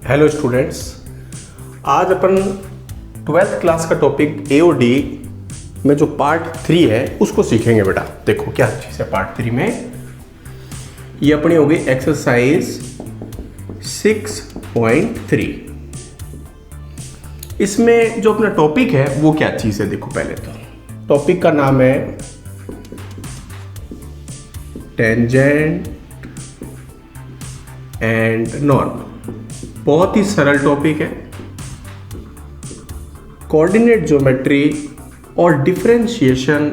Hello students, आज अपन 12th class का topic AOD में जो पार्ट 3 है उसको सीखेंगे बेटा। देखो क्या चीज़ है पार्ट 3 में। ये अपनी हो गई एक्सरसाइज 6.3। इसमें जो अपना टॉपिक है वो क्या चीज़ है, देखो पहले तो टॉपिक का नाम है टेंजेंट एंड नॉर्मल। बहुत ही सरल टॉपिक है। कोऑर्डिनेट ज्योमेट्री और डिफरेंशिएशन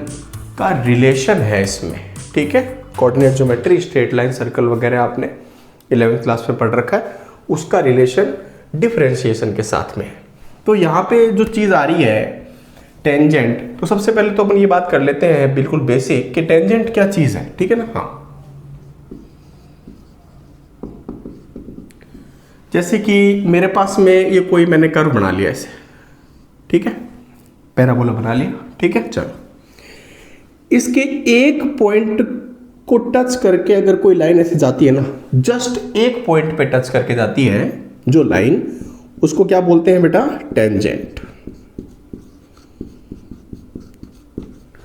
का रिलेशन है इसमें, ठीक है। Coordinate geometry, straight line, circle वगैरह आपने 11th क्लास में पढ़ रखा है, उसका रिलेशन डिफरेंशिएशन के साथ में है। तो यहाँ पे जो चीज़ आ रही है टेंजेंट, तो सबसे पहले तो अपन ये बात कर लेते हैं बिल्कुल बेसिक कि टेंजेंट क्या चीज़ है, ठीक है ना। हाँ, जैसे कि मेरे पास में ये कोई मैंने कर्व बना लिया ऐसे, ठीक है, पैराबोला बना लिया, ठीक है। चलो, इसके एक पॉइंट को टच करके अगर कोई लाइन ऐसे जाती है ना, जस्ट एक पॉइंट पे टच करके जाती है जो लाइन, उसको क्या बोलते हैं बेटा? टेंजेंट,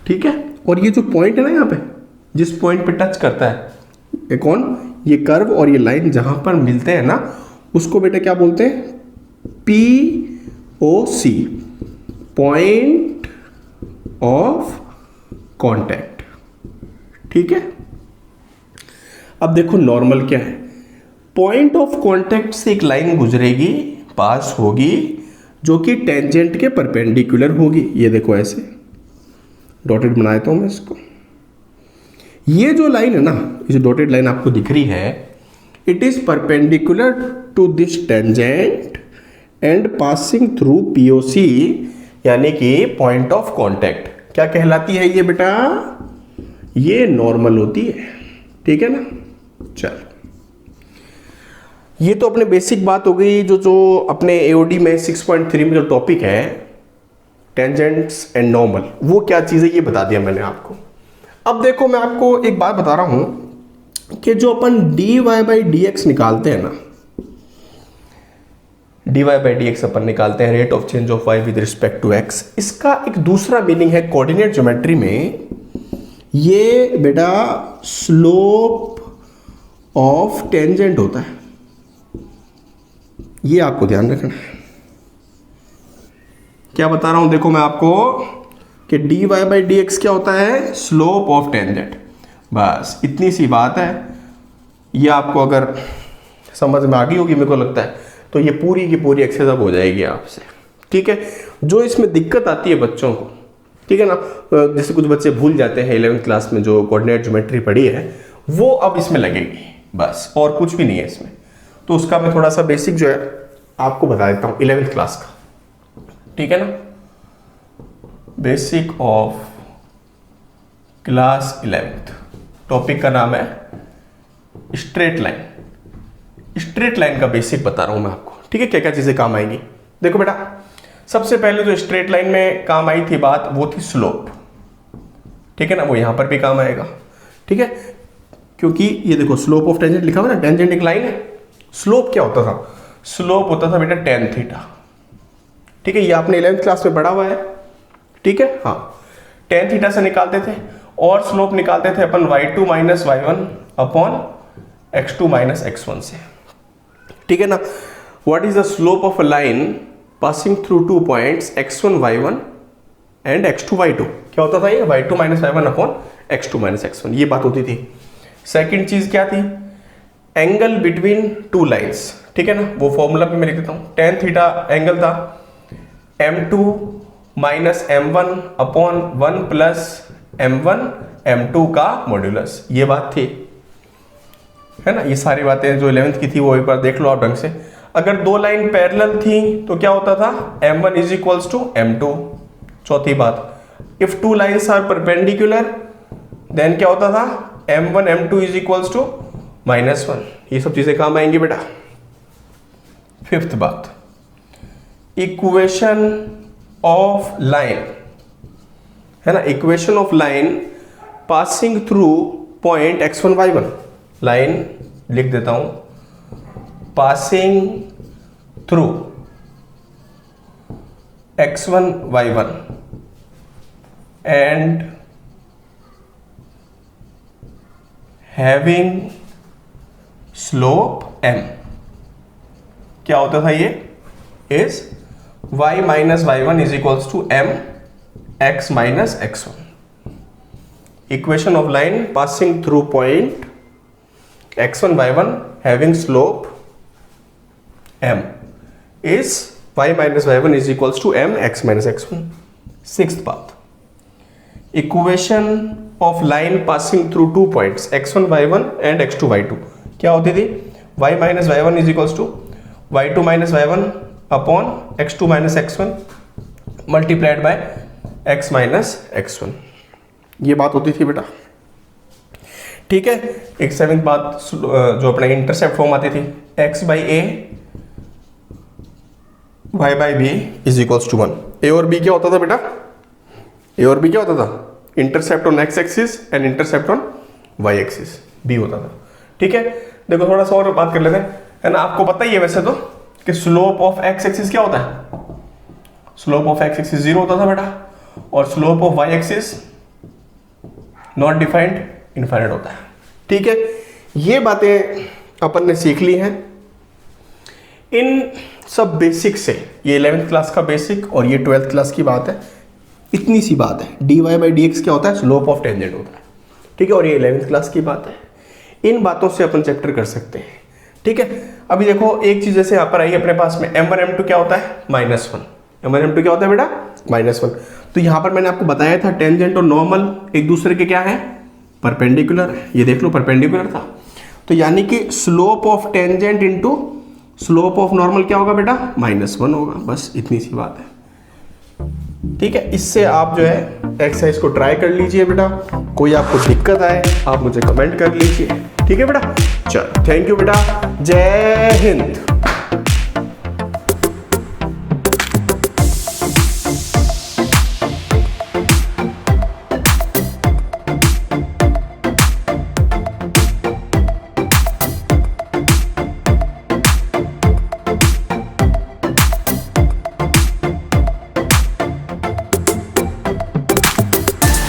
ठीक है। और ये जो पॉइंट है ना यहाँ पे, जिस पॉइंट पे टच करता है ये कौन? ये कर्व और ये लाइन जहां पर मिलते हैं ना, उसको बेटा क्या बोलते हैं? POC, पॉइंट ऑफ कांटेक्ट, ठीक है। अब देखो नॉर्मल क्या है। पॉइंट ऑफ कांटेक्ट से एक लाइन गुजरेगी, पास होगी, जो कि टेंजेंट के परपेंडिकुलर होगी। ये देखो ऐसे डॉटेड बना देता हूं मैं इसको। ये जो लाइन है ना, ये जो डॉटेड लाइन आपको दिख रही है, it is perpendicular to this tangent and passing through POC, यानी कि पॉइंट ऑफ कांटेक्ट। क्या कहलाती है ये बेटा? ये नॉर्मल होती है, ठीक है ना। चल, ये तो अपने बेसिक बात हो गई। जो अपने एओडी में 6.3 में जो टॉपिक है टेंजेंट्स एंड नॉर्मल, वो क्या चीज़ है ये बता दिया मैंने आपको। अब देखो मैं आपको एक बात बता रहा हूं कि जो अपन dy/dx निकालते हैं ना, dy/dx अपन निकालते हैं rate of change of y with respect to x, इसका एक दूसरा मीनिंग है कोऑर्डिनेट ज्योमेट्री में, ये बेटा स्लोप ऑफ टेंजेंट होता है। ये आपको ध्यान रखना है। क्या बता रहा हूं देखो मैं आपको कि dy/dx क्या होता है? Slope of tangent. बस इतनी सी बात है। ये आपको अगर समझ में आ गई होगी मेरे को लगता है, तो ये पूरी की पूरी एक्सरसाइज अब हो जाएगी आपसे, ठीक है। जो इसमें दिक्कत आती है बच्चों को, ठीक है ना, जैसे कुछ बच्चे भूल जाते हैं 11th क्लास में जो कोऑर्डिनेट ज्योमेट्री पढ़ी है, वो अब इसमें लगेगी, बस और कुछ भी नहीं है इसमें। तो उसका मैं थोड़ा सा बेसिक जो है आपको बता देता हूँ 11th क्लास का, ठीक है ना। Basic of class 11th, topic का नाम है स्ट्रेट लाइन। स्ट्रेट लाइन का बेसिक बता रहा हूं मैं आपको, ठीक है। क्या क्या चीजें काम आएंगी देखो बेटा। सबसे पहले जो स्ट्रेट लाइन में काम आई थी बात, वो थी स्लोप, ठीक है ना। वो यहां पर भी काम आएगा, ठीक है, क्योंकि ये देखो स्लोप ऑफ टेंजेंट लिखा हुआ ना, टेंजेंट एक लाइन है। स्लोप क्या होता था? स्लोप होता था बेटा tan थीटा, ठीक है। ये आपने 11th क्लास में पढ़ा हुआ है, ठीक है। हाँ, tan थीटा से निकालते थे, और स्लोप निकालते थे अपन y2 minus y1 upon x2 minus x1 से, ठीक है ना। What is the slope of a line passing through two points x1 y1 and x2 y2? क्या होता था ये? y2 minus y1 upon x2 minus x1, ये बात होती थी। सेकेंड चीज क्या थी? एंगल बिटवीन टू लाइन्स, ठीक है ना। वो फॉर्मूला भी मैं लिख देता हूं। tan थीटा एंगल था m2 minus m1 upon 1 plus m1 m2 का मॉड्यूलस, ये बात थी, है ना। ये सारी बातें जो 11th की थी वो एक बार देख लो आप ढंग से। अगर दो लाइन पैरेलल थी तो क्या होता था? m1 is equals to m2। चौथी बात, if two lines are perpendicular then क्या होता था? m1 m2 is equals to -1। ये सब चीजें काम आएंगी बेटा। फिफ्थ बात, इक्वेशन ऑफ लाइन, है ना। Equation of line passing through point x1 y1, line लिख देता हूं, passing through x1 y1 and having slope m, क्या होता था ये, is y minus y1 is equals to m x minus x1. Equation of line passing through point x1 y1 having slope m is y minus y1 is equals to m x minus x1. Sixth path. Equation of line passing through 2 points x1 y1 and x2 y2 क्या होती थी, y minus y1 is equals to y2 minus y1 upon x2 minus x1 multiplied by x minus x1. ये बात होती थी बेटा, ठीक है. एक सेवेंथ बात जो अपने इंटरसेप्ट फॉर्म आती थी, x by A y by B is equals to 1. A और बी क्या होता था बेटा, ए और बी क्या होता था, intercept on x axis and intercept on y axis B होता था. ठीक है, देखो थोड़ा सा और बात कर लेते हैं, है ना. आपको पता ही है वैसे तो कि स्लोप ऑफ x एक्सिस क्या होता है, स्लोप ऑफ x एक्सिस 0 होता था बेटा, और slope of y axis not defined infinite होता है. ठीक है, ये बातें अपन ने सीख ली हैं. इन सब बेसिक से, ये 11th क्लास का बेसिक और ये 12th क्लास की बात है, इतनी सी बात है. dy बाई डी एक्स क्या होता है, स्लोप ऑफ टेंजेंट होता है. ठीक है, और ये 11th क्लास की बात है. इन बातों से अपन चैप्टर कर सकते हैं. ठीक है, अभी देखो एक चीज जैसे यहाँ पर आई अपने पास में m1 m2 क्या होता है, -1. m1 m2 क्या होता है बेटा, -1. तो यहाँ पर मैंने आपको बताया था टेंजेंट और नॉर्मल एक दूसरे के क्या है, परपेंडिकुलर. ये देख लो परपेंडिकुलर था, तो यानी कि slope of tangent into slope of normal क्या होगा बेटा, -1 होगा. बस इतनी सी बात है. ठीक है, इससे आप जो है एक्सरसाइज को ट्राई कर लीजिए बेटा. कोई आपको दिक्कत आए आप मुझे कमेंट कर लीजिए. ठीक है बेटा, चलो थैंक यू बेटा, जय हिंद.